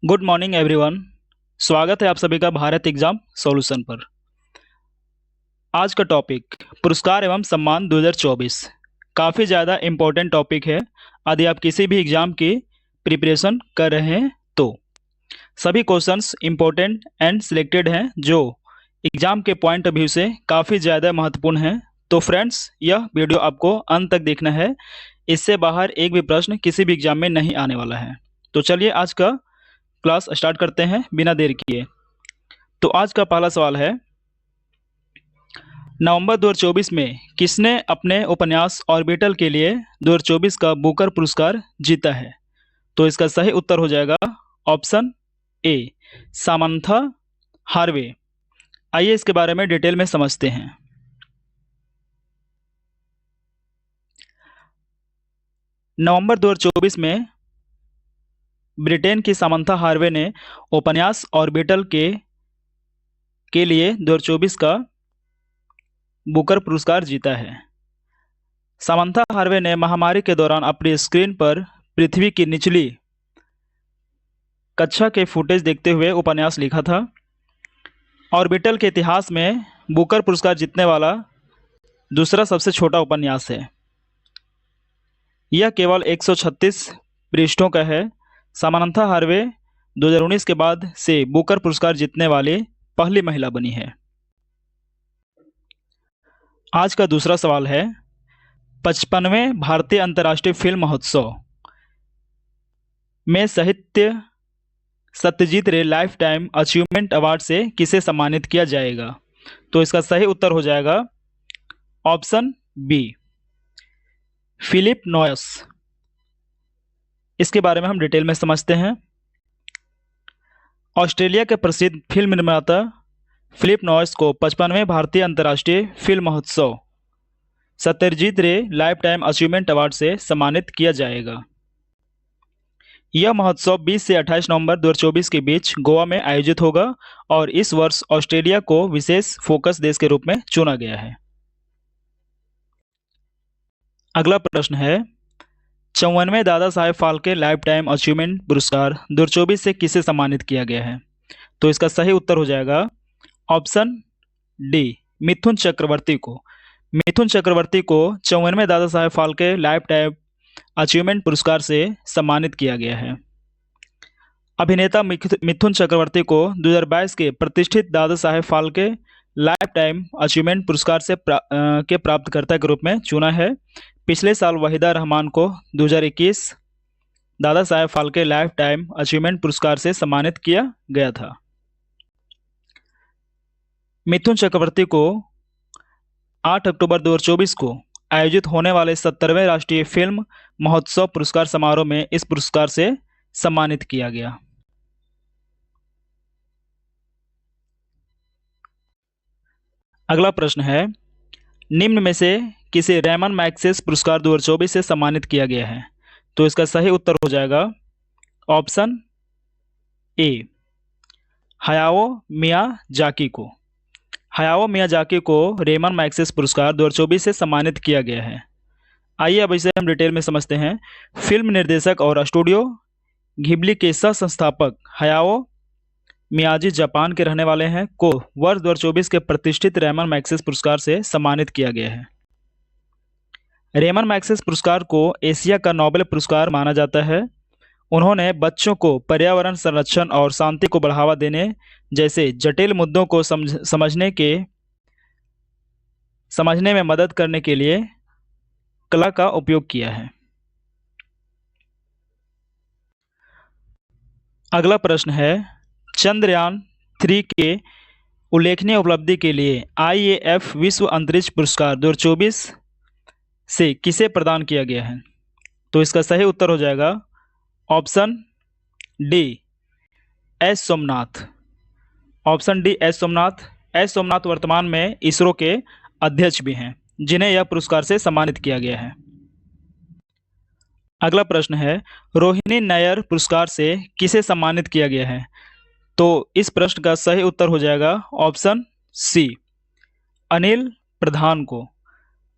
Good morning everyone. स्वागत है आप सभी का भारत एग्जाम सॉल्यूशन पर। आज का टॉपिक पुरस्कार एवं सम्मान 2024 काफ़ी ज़्यादा इम्पोर्टेंट टॉपिक है। यदि आप किसी भी एग्ज़ाम की प्रिपरेशन कर रहे हैं तो सभी क्वेश्चंस इम्पोर्टेंट एंड सिलेक्टेड हैं जो एग्ज़ाम के पॉइंट ऑफ व्यू से काफ़ी ज़्यादा महत्वपूर्ण हैं। तो फ्रेंड्स, यह वीडियो आपको अंत तक देखना है। इससे बाहर एक भी प्रश्न किसी भी एग्ज़ाम में नहीं आने वाला है। तो चलिए आज का क्लास स्टार्ट करते हैं बिना देर किए। तो आज का पहला सवाल है, नवंबर 2024 में किसने अपने उपन्यास ऑर्बिटल के लिए 2024 का बुकर पुरस्कार जीता है? तो इसका सही उत्तर हो जाएगा ऑप्शन ए, सामंथा हार्वे। आइए इसके बारे में डिटेल में समझते हैं। नवंबर 2024 में ब्रिटेन की सामंथा हार्वे ने उपन्यास ऑर्बिटल के लिए 2024 का बुकर पुरस्कार जीता है। सामंथा हार्वे ने महामारी के दौरान अपनी स्क्रीन पर पृथ्वी की निचली कक्षा के फुटेज देखते हुए उपन्यास लिखा था। ऑर्बिटल के इतिहास में बुकर पुरस्कार जीतने वाला दूसरा सबसे छोटा उपन्यास है। यह केवल 136 पृष्ठों का है। सामंथा हार्वे 2019 के बाद से बुकर पुरस्कार जीतने वाली पहली महिला बनी है। आज का दूसरा सवाल है, 55वें भारतीय अंतर्राष्ट्रीय फिल्म महोत्सव में साहित्य सत्यजीत रे लाइफ टाइम अचीवमेंट अवार्ड से किसे सम्मानित किया जाएगा? तो इसका सही उत्तर हो जाएगा ऑप्शन बी, फिलिप नॉयस। इसके बारे में हम डिटेल में समझते हैं। ऑस्ट्रेलिया के प्रसिद्ध फिल्म निर्माता फिलिप नॉयस को 55वें भारतीय अंतर्राष्ट्रीय फिल्म महोत्सव सत्यजीत रे लाइफ टाइम अचीवमेंट अवार्ड से सम्मानित किया जाएगा। यह महोत्सव 20 से 28 नवंबर 2024 के बीच गोवा में आयोजित होगा और इस वर्ष ऑस्ट्रेलिया को विशेष फोकस देश के रूप में चुना गया है। अगला प्रश्न है, 54वें Dada Saheb Phalke life time achievement पुरस्कार 2024 से किसे सम्मानित किया गया है? तो इसका सही उत्तर हो जाएगा ऑप्शन डी, मिथुन चक्रवर्ती को। मिथुन चक्रवर्ती को 54वें Dada Saheb Phalke life time achievement पुरस्कार से सम्मानित किया गया है। अभिनेता मिथुन चक्रवर्ती को 2022 के प्रतिष्ठित Dada Saheb Phalke life time achievement पुरस्कार से के प्राप्तकर्ता के रूप में चुना है। पिछले साल वहीदा रहमान को 2021 Dada Saheb Phalke life time achievement पुरस्कार से सम्मानित किया गया था। मिथुन चक्रवर्ती को 8 अक्टूबर 2024 को आयोजित होने वाले 70वें राष्ट्रीय फिल्म महोत्सव पुरस्कार समारोह में इस पुरस्कार से सम्मानित किया गया। अगला प्रश्न है, निम्न में से किसे रेमन मैग्सेसे पुरस्कार 2024 से सम्मानित किया गया है? तो इसका सही उत्तर हो जाएगा ऑप्शन ए, हायाओ मियाजाकी को। हायाओ मियाजाकी को रेमन मैग्सेसे पुरस्कार 2024 से सम्मानित किया गया है। आइए अब इसे हम डिटेल में समझते हैं। फिल्म निर्देशक और स्टूडियो घिबली के सह संस्थापक हायाओ मियाजी जापान के रहने वाले हैं को वर्ष 2024 के प्रतिष्ठित रेमन मैग्सेसे पुरस्कार से सम्मानित किया गया है। रेमन मैग्सेसे पुरस्कार को एशिया का नोबेल पुरस्कार माना जाता है। उन्होंने बच्चों को पर्यावरण संरक्षण और शांति को बढ़ावा देने जैसे जटिल मुद्दों को समझने में मदद करने के लिए कला का उपयोग किया है। अगला प्रश्न है, चंद्रयान 3 के उल्लेखनीय उपलब्धि के लिए IAF विश्व अंतरिक्ष पुरस्कार 2024 से किसे प्रदान किया गया है? तो इसका सही उत्तर हो जाएगा option D, S Somnath. Option D, S Somnath. S Somnath वर्तमान में इसरो के अध्यक्ष भी हैं जिन्हें यह पुरस्कार से सम्मानित किया गया है। अगला प्रश्न है, रोहिणी नायर पुरस्कार से किसे सम्मानित किया गया है? तो इस प्रश्न का सही उत्तर हो जाएगा ऑप्शन सी, अनिल प्रधान को।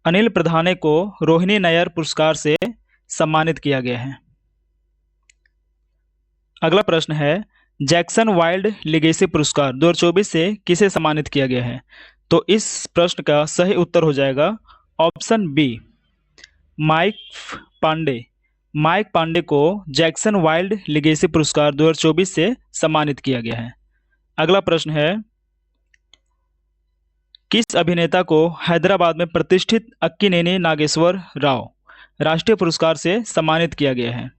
अनिल प्रधाने को रोहिणी नायर पुरस्कार से सम्मानित किया गया है। अगला प्रश्न है, जैक्सन वाइल्ड लिगेसी पुरस्कार 2024 से किसे सम्मानित किया गया है? तो इस प्रश्न का सही उत्तर हो जाएगा option B, Mike Pandey. Mike Pandey को जैक्सन वाइल्ड लिगेसी पुरस्कार 2024 से सम्मानित किया गया है। अगला प्रश्न है, किस अभिनेता को हैदराबाद में प्रतिष्ठित अक्किनेनी नागेश्वर राव राष्ट्रीय पुरस्कार से सम्मानित किया गया है?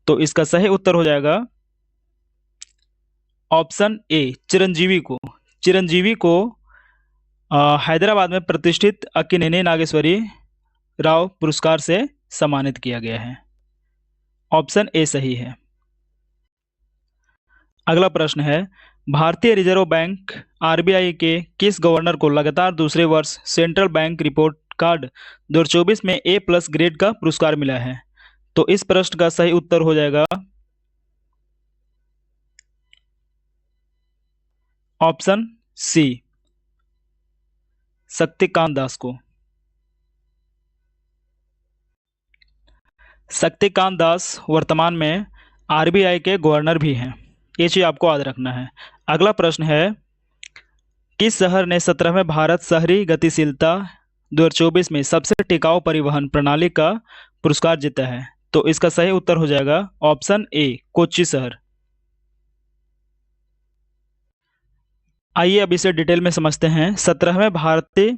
तो इसका सही उत्तर हो जाएगा ऑप्शन ए, चिरंजीवी को। चिरंजीवी को हैदराबाद में प्रतिष्ठित अक्किनेनी नागेश्वरी राव पुरस्कार से सम्मानित किया गया है। ऑप्शन ए सही है। अगला प्रश्न है, भारतीय रिजर्व बैंक आरबीआई के किस गवर्नर को लगातार दूसरे वर्ष सेंट्रल बैंक रिपोर्ट कार्ड 2024 में A+ ग्रेड का पुरस्कार मिला है? तो इस प्रश्न का सही उत्तर हो जाएगा ऑप्शन सी, शक्तिकांत दास को। शक्तिकांत दास वर्तमान में आरबीआई के गवर्नर भी हैं, ये चीज आपको याद रखना है। अगला प्रश्न है, किस शहर ने 17वें भारत शहरी गतिशीलता 2024 में सबसे टिकाऊ परिवहन प्रणाली का पुरस्कार जीता है? तो इसका सही उत्तर हो जाएगा ऑप्शन ए, कोच्चि शहर। आइए अब इसे डिटेल में समझते हैं। 17वें भारतीय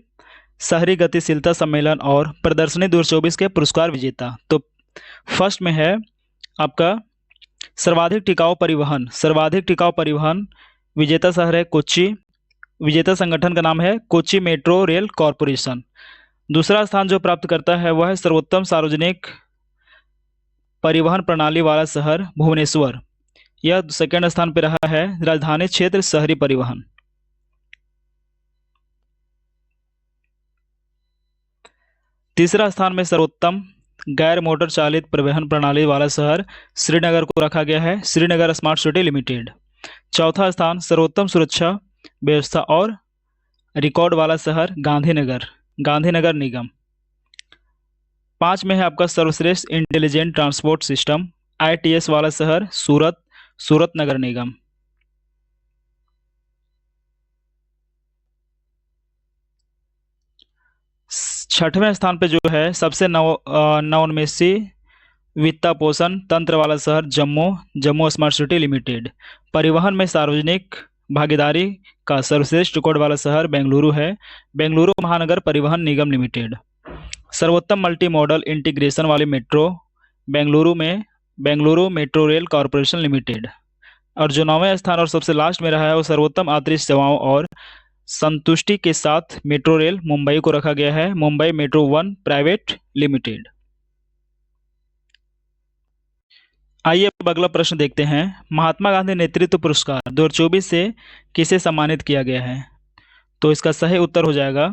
शहरी गतिशीलता सम्मेलन और प्रदर्शनी 2024 के पुरस्कार विजेता। तो फर्स्ट में है आपका सर्वाधिक टिकाऊ परिवहन। सर्वाधिक टिकाऊ परिवहन विजेता शहर है कोच्चि। विजेता संगठन का नाम है कोच्चि मेट्रो रेल कॉरपोरेशन। दूसरा स्थान जो प्राप्त करता है वह है सर्वोत्तम सार्वजनिक परिवहन प्रणाली वाला शहर भुवनेश्वर। यह सेकंड स्थान पर रहा है राजधानी क्षेत्र शहरी परिवहन। तीसरा स्थान में सर्वोत्तम गैर मोटर चालित परिवहन प्रणाली वाला शहर श्रीनगर को रखा गया है, श्रीनगर स्मार्ट सिटी लिमिटेड। चौथा स्थान सर्वोत्तम सुरक्षा व्यवस्था और रिकॉर्ड वाला शहर गांधीनगर, गांधीनगर निगम। 5 में है आपका सर्वश्रेष्ठ इंटेलिजेंट ट्रांसपोर्ट सिस्टम ITS वाला शहर सूरत, सूरत नगर निगम। छठवें स्थान पे जो है सबसे नवोन्मेषी वित्त पोषण तंत्र वाला शहर Jammu, Jammu smart city limited. परिवहन में सार्वजनिक भागीदारी का सर्वश्रेष्ठ रिकॉर्ड वाला शहर बेंगलुरु है, बेंगलुरु महानगर परिवहन निगम लिमिटेड। सर्वोत्तम मल्टी मॉडल इंटीग्रेशन वाली मेट्रो बेंगलुरु में Bengaluru metro rail corporation limited. और जो 9वें स्थान और सबसे लास्ट में रहा है वो सर्वोत्तम आंतरिक सेवाओं और संतुष्टि के साथ मेट्रो रेल मुंबई को रखा गया है, मुंबई मेट्रो 1 प्राइवेट लिमिटेड। आइए अब अगला प्रश्न देखते हैं। महात्मा गांधी नेतृत्व पुरस्कार 2024 से किसे सम्मानित किया गया है? तो इसका सही उत्तर हो जाएगा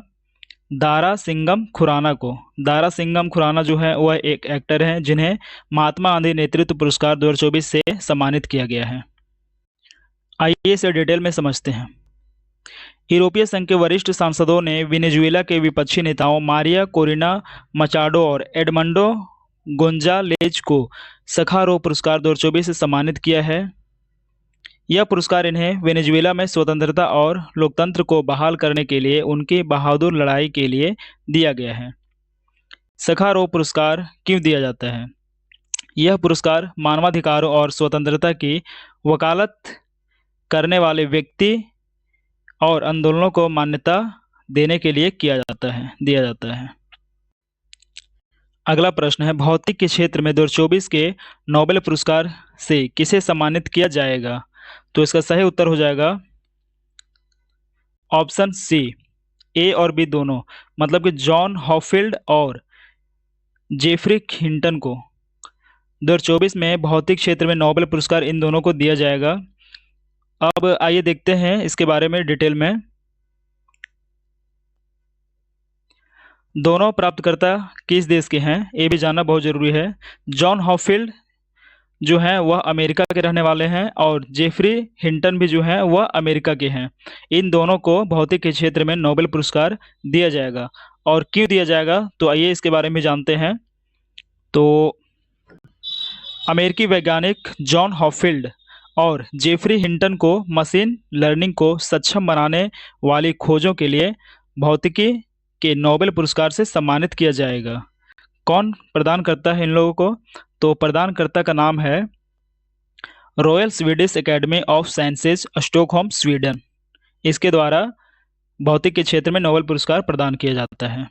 दारा सिंघम खुराना को। दारा सिंघम खुराना जो है वह एक एक्टर हैं जिन्हें महात्मा गांधी नेतृत्व पुरस्कार 2024 से सम्मानित किया गया है। आइए इसे डिटेल में समझते हैं। यूरोपीय संघ के वरिष्ठ सांसदों ने वेनेजुएला के विपक्षी नेताओं मारिया कोरिना मचाडो और एडमंडो गोंजालेज को सखारोव पुरस्कार 2024 से सम्मानित किया है। यह पुरस्कार इन्हें वेनेजुएला में स्वतंत्रता और लोकतंत्र को बहाल करने के लिए उनकी बहादुर लड़ाई के लिए दिया गया है। सखारोव पुरस्कार क्यों दिया जाता है? यह पुरस्कार मानवाधिकारों और स्वतंत्रता की वकालत करने वाले व्यक्ति और आंदोलनों को मान्यता देने के लिए दिया जाता है। अगला प्रश्न है, भौतिक के क्षेत्र में 2024 के नोबेल पुरस्कार से किसे सम्मानित किया जाएगा? तो इसका सही उत्तर हो जाएगा ऑप्शन सी, ए और बी दोनों, मतलब कि जॉन हॉफील्ड और जेफरी हिंटन को 2024 में भौतिक क्षेत्र में नोबेल पुरस्कार इन दोनों को दिया जाएगा। अब आइए देखते हैं इसके बारे में डिटेल में। दोनों प्राप्तकर्ता किस देश के हैं ये भी जानना बहुत जरूरी है। जॉन हॉफील्ड जो हैं वह अमेरिका के रहने वाले हैं और जेफरी हिंटन भी जो हैं वह अमेरिका के हैं। इन दोनों को भौतिक के क्षेत्र में नोबेल पुरस्कार दिया जाएगा। और क्यों दिया जाएगा तो आइए इसके बारे में जानते हैं। तो अमेरिकी वैज्ञानिक जॉन हॉफील्ड और जेफरी हिंटन को मशीन लर्निंग को सक्षम बनाने वाली खोजों के लिए भौतिकी के नोबेल पुरस्कार से सम्मानित किया जाएगा। कौन प्रदान करता है इन लोगों को? तो प्रदानकर्ता का नाम है royal Swedish academy of sciences, Stockholm, Sweden. इसके द्वारा भौतिक के क्षेत्र में नोबेल पुरस्कार प्रदान किया जाता है।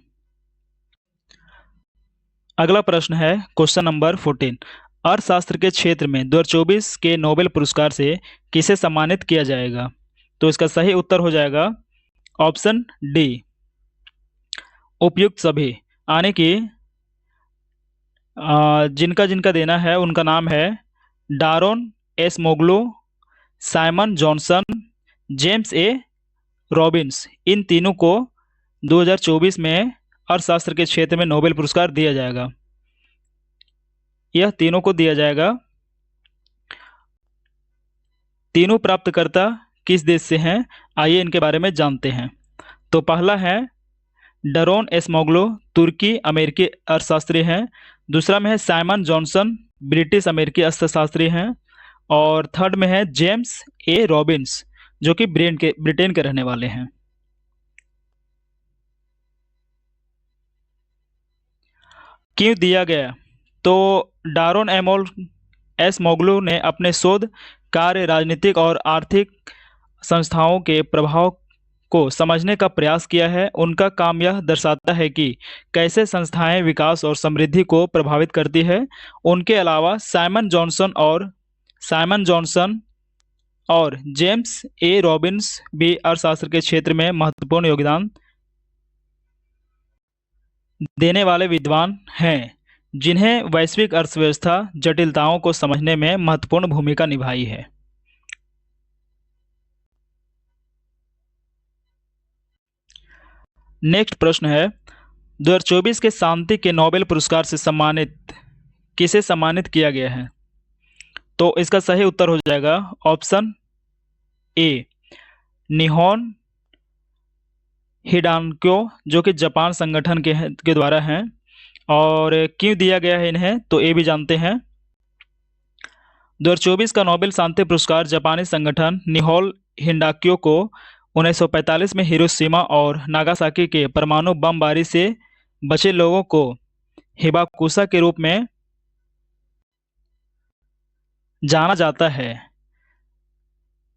अगला प्रश्न है क्वेश्चन नंबर 14। अर्थशास्त्र के क्षेत्र में 2024 के नोबेल पुरस्कार से किसे सम्मानित किया जाएगा? तो इसका सही उत्तर हो जाएगा ऑप्शन डी, उपयुक्त सभी। यानी कि जिनका जिनका देना है उनका नाम है Daron Acemoglu, Simon Johnson, James A Robinson. इन तीनों को 2024 में अर्थशास्त्र के क्षेत्र में नोबेल पुरस्कार दिया जाएगा। यह तीनों को दिया जाएगा। तीनों प्राप्तकर्ता किस देश से हैं? आइए इनके बारे में जानते हैं। तो पहला है डरोन एसमोग्लो, तुर्की अमेरिकी अर्थशास्त्री हैं। दूसरा में है साइमन जॉनसन, ब्रिटिश अमेरिकी अर्थशास्त्री हैं। और थर्ड में है जेम्स ए रॉबिन्स, जो कि ब्रिटेन के रहने वाले हैं। क्यों दिया गया? तो डारोन एस मोगलू ने अपने शोध कार्य राजनीतिक और आर्थिक संस्थाओं के प्रभाव को समझने का प्रयास किया है। उनका काम यह दर्शाता है कि कैसे संस्थाएं विकास और समृद्धि को प्रभावित करती है। उनके अलावा साइमन जॉनसन और जेम्स ए रॉबिन्स भी अर्थशास्त्र के क्षेत्र में महत्वपूर्ण योगदान देने वाले विद्वान हैं, जिन्हें वैश्विक अर्थव्यवस्था जटिलताओं को समझने में महत्वपूर्ण भूमिका निभाई है। नेक्स्ट प्रश्न है 2024 के शांति के नोबेल पुरस्कार से किसे सम्मानित किया गया है? तो इसका सही उत्तर हो जाएगा ऑप्शन ए, निहोन हिडांक्यो, जो कि जापान संगठन के द्वारा हैं। और क्यों दिया गया है इन्हें, तो ये भी जानते हैं। 2024 का नोबेल शांति पुरस्कार जापानी संगठन निहोन हिडांक्यो को 1945 में हिरोशिमा और नागासाकी के परमाणु बमबारी से बचे लोगों को हिबाकुशा के रूप में जाना जाता है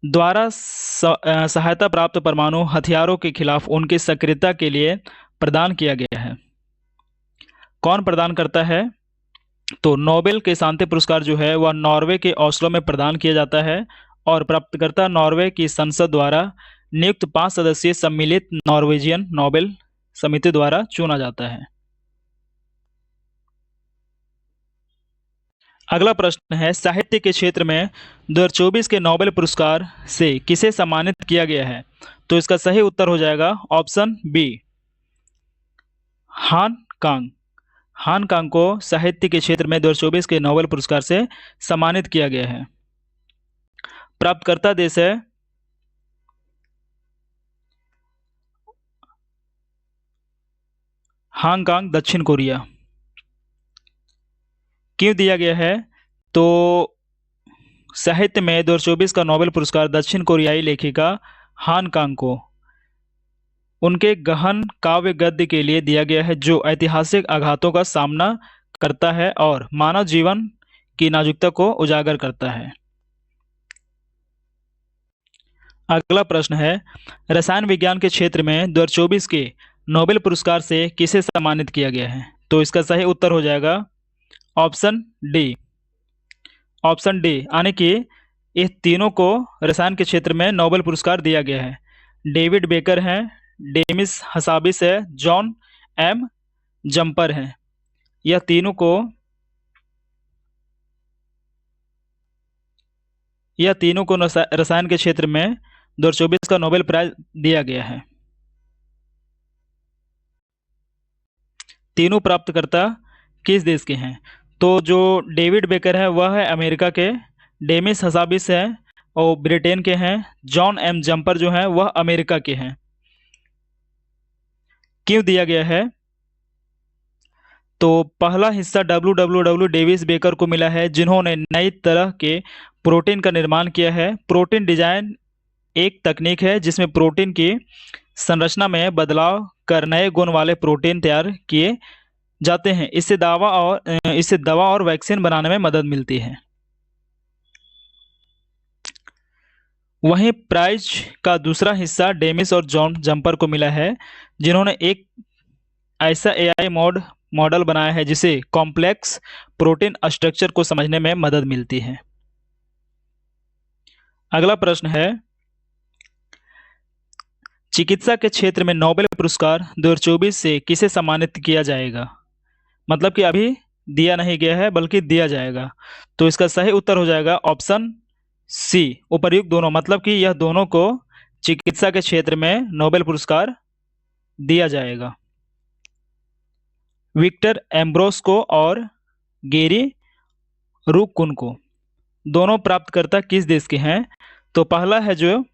द्वारा सहायता प्राप्त परमाणु हथियारों के खिलाफ उनकी सक्रियता के लिए प्रदान किया गया है। कौन प्रदान करता है? तो नोबेल के शांति पुरस्कार जो है वह नॉर्वे के ओस्लो में प्रदान किया जाता है और प्राप्तकर्ता नॉर्वे की संसद द्वारा नियुक्त 5 सदस्यीय सम्मिलित नॉर्वेजियन नोबेल समिति द्वारा चुना जाता है। अगला प्रश्न है साहित्य के क्षेत्र में 2024 के नोबेल पुरस्कार से किसे सम्मानित किया गया है? तो इसका सही उत्तर हो जाएगा ऑप्शन बी, हान कांग। हान कांग को साहित्य के क्षेत्र में 2024 के नोबेल पुरस्कार से सम्मानित किया गया है। प्राप्तकर्ता देश है हांगकांग, दक्षिण कोरिया। क्यों दिया गया है? तो साहित्य में 2024 का नोबेल पुरस्कार दक्षिण कोरियाई लेखिका हान कांग को उनके गहन काव्य गद्य के लिए दिया गया है, जो ऐतिहासिक आघातों का सामना करता है और मानव जीवन की नाजुकता को उजागर करता है। अगला प्रश्न है रसायन विज्ञान के क्षेत्र में 2024 के नोबेल पुरस्कार से किसे सम्मानित किया गया है? तो इसका सही उत्तर हो जाएगा ऑप्शन डी। ऑप्शन डी यानी कि इस तीनों को रसायन के क्षेत्र में नोबेल पुरस्कार दिया गया है। डेविड बेकर हैं, डेमिस हसाबिस है, जॉन एम जम्पर हैं। यह तीनों को रसायन के क्षेत्र में 2024 का नोबेल प्राइज दिया गया है। तीनों प्राप्तकर्ता किस देश के हैं? तो जो डेविड बेकर है वह है अमेरिका के, डेमिस हसाबिस है और ब्रिटेन के हैं, जॉन एम जम्पर जो हैं वह अमेरिका के हैं। क्यों दिया गया है? तो पहला हिस्सा डब्ल्यू डेविस बेकर को मिला है, जिन्होंने नई तरह के प्रोटीन का निर्माण किया है। प्रोटीन डिजाइन एक तकनीक है जिसमें प्रोटीन की संरचना में बदलाव कर नए गुण वाले प्रोटीन तैयार किए जाते हैं। इससे दवा और वैक्सीन बनाने में मदद मिलती है। वहीं प्राइज का दूसरा हिस्सा डेमिस और जॉन जंपर को मिला है, जिन्होंने एक ऐसा एआई मॉडल बनाया है जिसे कॉम्प्लेक्स प्रोटीन स्ट्रक्चर को समझने में मदद मिलती है। अगला प्रश्न है, चिकित्सा के क्षेत्र में नोबेल पुरस्कार 2024 से किसे सम्मानित किया जाएगा? मतलब कि अभी दिया नहीं गया है बल्कि दिया जाएगा। तो इसका सही उत्तर हो जाएगा ऑप्शन सी, उपर्युक्त दोनों। मतलब कि यह दोनों को चिकित्सा के क्षेत्र में नोबेल पुरस्कार दिया जाएगा। विक्टर एम्ब्रोस को और गेरी रूकुन को, दोनों प्राप्तकर्ता किस देश के हैं? तो पहला है जो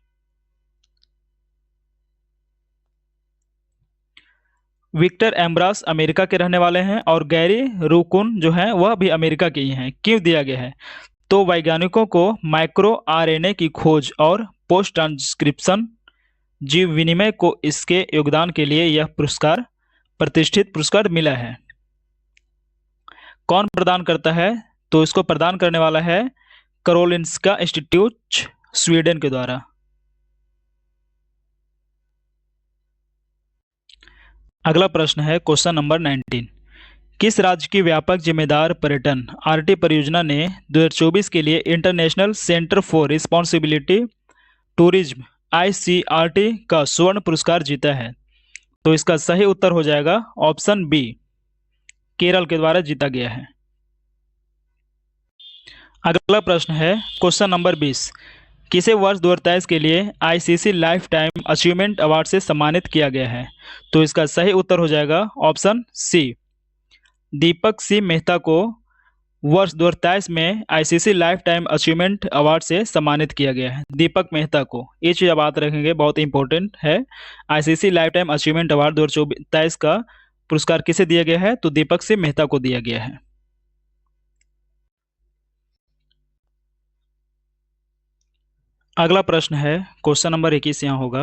विक्टर एम्ब्रास अमेरिका के रहने वाले हैं, और गैरी रूकुन जो है वह भी अमेरिका के ही हैं। क्यों दिया गया है? तो वैज्ञानिकों को माइक्रो आरएनए की खोज और पोस्ट ट्रांसक्रिप्शन जीव विनिमय को इसके योगदान के लिए यह पुरस्कार, प्रतिष्ठित पुरस्कार मिला है। कौन प्रदान करता है? तो इसको प्रदान करने वाला है करोलिंस्का इंस्टीट्यूट, स्वीडन के द्वारा। अगला प्रश्न है क्वेश्चन नंबर 19। किस राज्य की व्यापक जिम्मेदार पर्यटन आरटी परियोजना ने 2024 के लिए international centre for responsibility tourism ICRT का स्वर्ण पुरस्कार जीता है? तो इसका सही उत्तर हो जाएगा ऑप्शन बी, केरल के द्वारा जीता गया है। अगला प्रश्न है क्वेश्चन नंबर 20। किसे वर्ष 2023 के लिए ICC life time achievement award से सम्मानित किया गया है? तो इसका सही उत्तर हो जाएगा ऑप्शन सी, दीपक सी मेहता को वर्ष 2023 में ICC life time achievement award से सम्मानित किया गया है। दीपक मेहता को, ये चीज़ आप याद रखेंगे, बहुत इंपॉर्टेंट है। ICC life time achievement award 2023 का पुरस्कार किसे दिया गया है? तो दीपक सी मेहता को दिया गया है। अगला प्रश्न है क्वेश्चन नंबर 21 यहाँ होगा।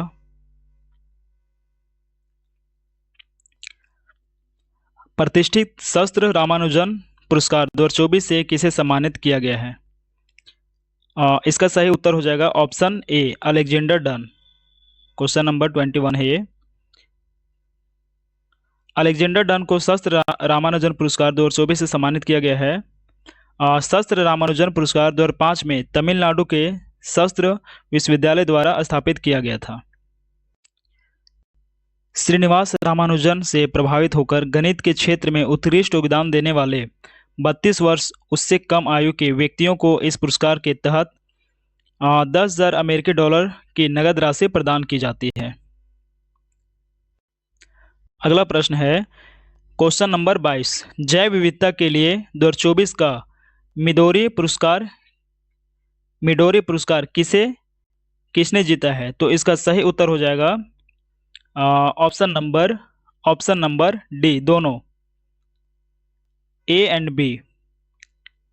प्रतिष्ठित शस्त्र रामानुजन पुरस्कार 2024 से किसे सम्मानित किया गया है? इसका सही उत्तर हो जाएगा option A, Alexander done. Question number 21 है ये। अलेक्जेंडर डन को शस्त्र रामानुजन पुरस्कार 2024 से सम्मानित किया गया है। शस्त्र रामानुजन पुरस्कार 2005 में तमिलनाडु के शस्त्र विश्वविद्यालय द्वारा स्थापित किया गया था। श्रीनिवास रामानुजन से प्रभावित होकर गणित के क्षेत्र में उत्कृष्ट योगदान देने वाले 32 वर्ष उससे कम आयु के व्यक्तियों को इस पुरस्कार के तहत 10,000 अमेरिकी डॉलर की नगद राशि प्रदान की जाती है। अगला प्रश्न है क्वेश्चन नंबर 22। जैव विविधता के लिए 2024 का मिडोरी पुरस्कार किसने जीता है? तो इसका सही उत्तर हो जाएगा ऑप्शन नंबर डी, दोनों, A and B,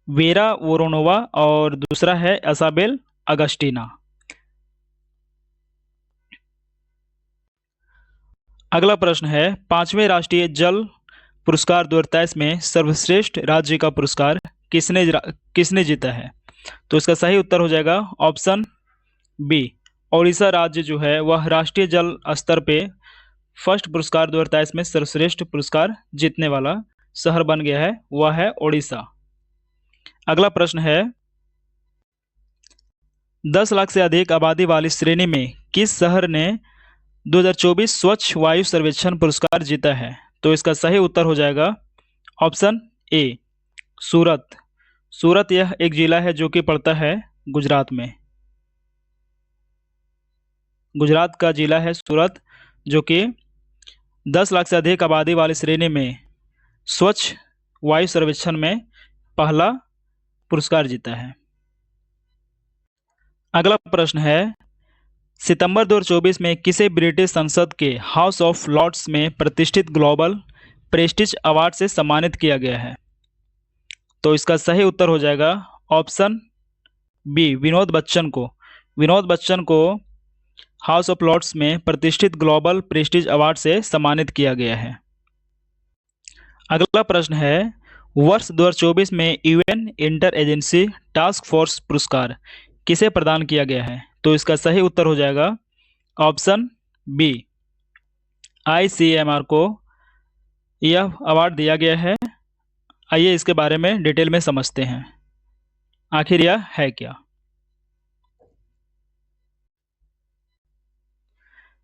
Vera Voronova और दूसरा है असाबेल अगस्टीना। अगला प्रश्न है 5वें राष्ट्रीय जल पुरस्कार 2023 में सर्वश्रेष्ठ राज्य का पुरस्कार किसने जीता है? तो इसका सही उत्तर हो जाएगा ऑप्शन बी, ओडिशा राज्य जो है वह राष्ट्रीय जल स्तर पे फर्स्ट पुरस्कार 2023 में सर्वश्रेष्ठ पुरस्कार जीतने वाला शहर बन गया है, वह है ओडिशा। अगला प्रश्न है 10 लाख से अधिक आबादी वाली श्रेणी में किस शहर ने 2024 स्वच्छ वायु सर्वेक्षण पुरस्कार जीता है? तो इसका सही उत्तर हो जाएगा ऑप्शन ए, सूरत। सूरत यह एक जिला है जो कि पड़ता है गुजरात में। गुजरात का जिला है सूरत, जो कि 10 लाख से अधिक आबादी वाली श्रेणी में स्वच्छ वायु सर्वेक्षण में पहला पुरस्कार जीता है। अगला प्रश्न है सितंबर 2024 में किसे ब्रिटिश संसद के हाउस ऑफ लॉर्ड्स में प्रतिष्ठित ग्लोबल प्रेस्टीज अवार्ड से सम्मानित किया गया है? तो इसका सही उत्तर हो जाएगा ऑप्शन बी, विनोद बच्चन को। विनोद बच्चन को हाउस ऑफ लॉर्ड्स में प्रतिष्ठित ग्लोबल प्रेस्टीज अवार्ड से सम्मानित किया गया है। अगला प्रश्न है, वर्ष 2024 में UN inter agency task force पुरस्कार किसे प्रदान किया गया है? तो इसका सही उत्तर हो जाएगा ऑप्शन बी, ICMR को यह अवार्ड दिया गया है। आइए इसके बारे में डिटेल में समझते हैं, आखिर यह है क्या।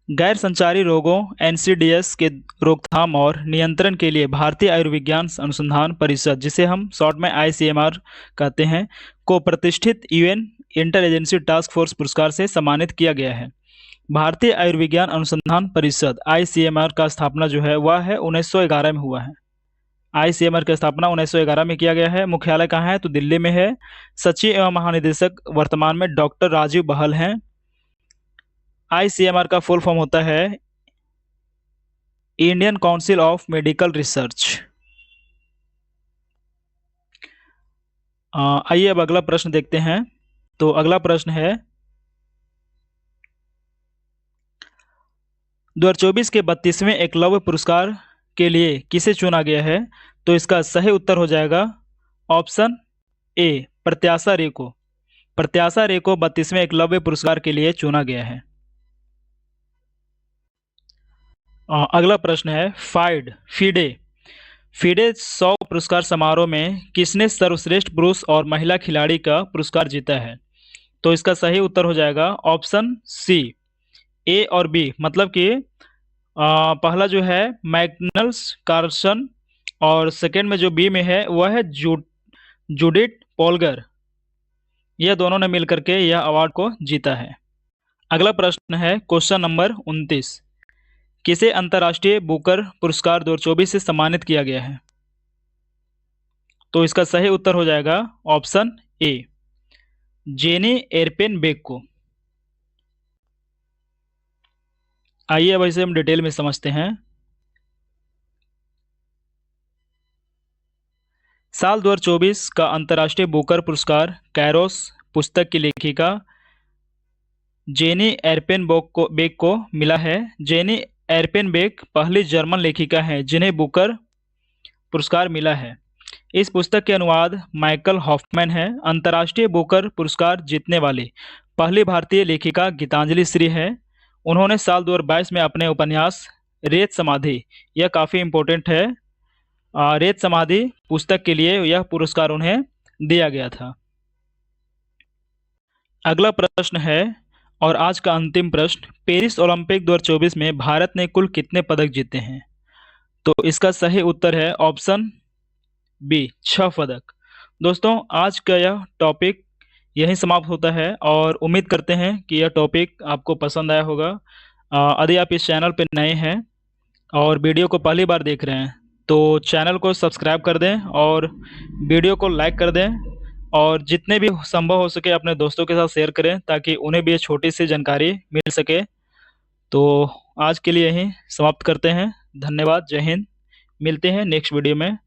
गैर संचारी रोगों NCDs के रोकथाम और नियंत्रण के लिए भारतीय आयुर्विज्ञान अनुसंधान परिषद, जिसे हम शॉर्ट में ICMR कहते हैं, को प्रतिष्ठित UN inter agency task force पुरस्कार से सम्मानित किया गया है। भारतीय आयुर्विज्ञान अनुसंधान परिषद ICMR का स्थापना जो है वह है 1911 में हुआ है। ICMR की स्थापना 1911 में किया गया है। मुख्यालय कहाँ है? तो दिल्ली में है। सचिव एवं महानिदेशक वर्तमान में डॉक्टर राजीव बहल हैं। ICMR का फुल फॉर्म होता है Indian council of medical research. आइए अब अगला प्रश्न देखते हैं। तो अगला प्रश्न है, 2024 के 32वें एकलव्य पुरस्कार के लिए किसे चुना गया है? तो इसका सही उत्तर हो जाएगा ऑप्शन ए, प्रत्याशा रे को। प्रत्याशा रे को 32वें एकलव्य पुरस्कार के लिए चुना गया है। अगला प्रश्न है, फीडे 100 पुरस्कार समारोह में किसने सर्वश्रेष्ठ पुरुष और महिला खिलाड़ी का पुरस्कार जीता है? तो इसका सही उत्तर हो जाएगा ऑप्शन सी, ए और बी। मतलब कि पहला जो है मैग्नस कार्लसन और सेकेंड में जो बी में है वह है जूडिथ पोलगर। यह दोनों ने मिलकर के यह अवार्ड को जीता है। अगला प्रश्न है क्वेश्चन नंबर 29, किसे अंतर्राष्ट्रीय बुकर पुरस्कार 2024 से सम्मानित किया गया है? तो इसका सही उत्तर हो जाएगा ऑप्शन ए, जेनी एर्पेनबेक को। आइए अब इसे हम डिटेल में समझते हैं। साल 2024 का अंतर्राष्ट्रीय बुकर पुरस्कार कैरोस पुस्तक की लेखिका जेनी एर्पेनबेक को मिला है। जेनी एर्पेनबेक पहली जर्मन लेखिका हैं जिन्हें बुकर पुरस्कार मिला है। इस पुस्तक के अनुवाद माइकल हॉफमैन है। अंतर्राष्ट्रीय बुकर पुरस्कार जीतने वाली पहली भारतीय लेखिका गीतांजलि श्री है। उन्होंने साल 2022 में अपने उपन्यास रेत समाधि, यह काफ़ी इम्पोर्टेंट है, रेत समाधि पुस्तक के लिए यह पुरस्कार उन्हें दिया गया था। अगला प्रश्न है और आज का अंतिम प्रश्न, पेरिस ओलंपिक 2024 में भारत ने कुल कितने पदक जीते हैं? तो इसका सही उत्तर है ऑप्शन बी, 6 पदक। दोस्तों आज का यह टॉपिक यहीं समाप्त होता है और उम्मीद करते हैं कि यह टॉपिक आपको पसंद आया होगा। यदि आप इस चैनल पर नए हैं और वीडियो को पहली बार देख रहे हैं तो चैनल को सब्सक्राइब कर दें और वीडियो को लाइक कर दें और जितने भी संभव हो सके अपने दोस्तों के साथ शेयर करें ताकि उन्हें भी ये छोटी सी जानकारी मिल सके। तो आज के लिए यहीं समाप्त करते हैं। धन्यवाद, जय हिंद। मिलते हैं नेक्स्ट वीडियो में।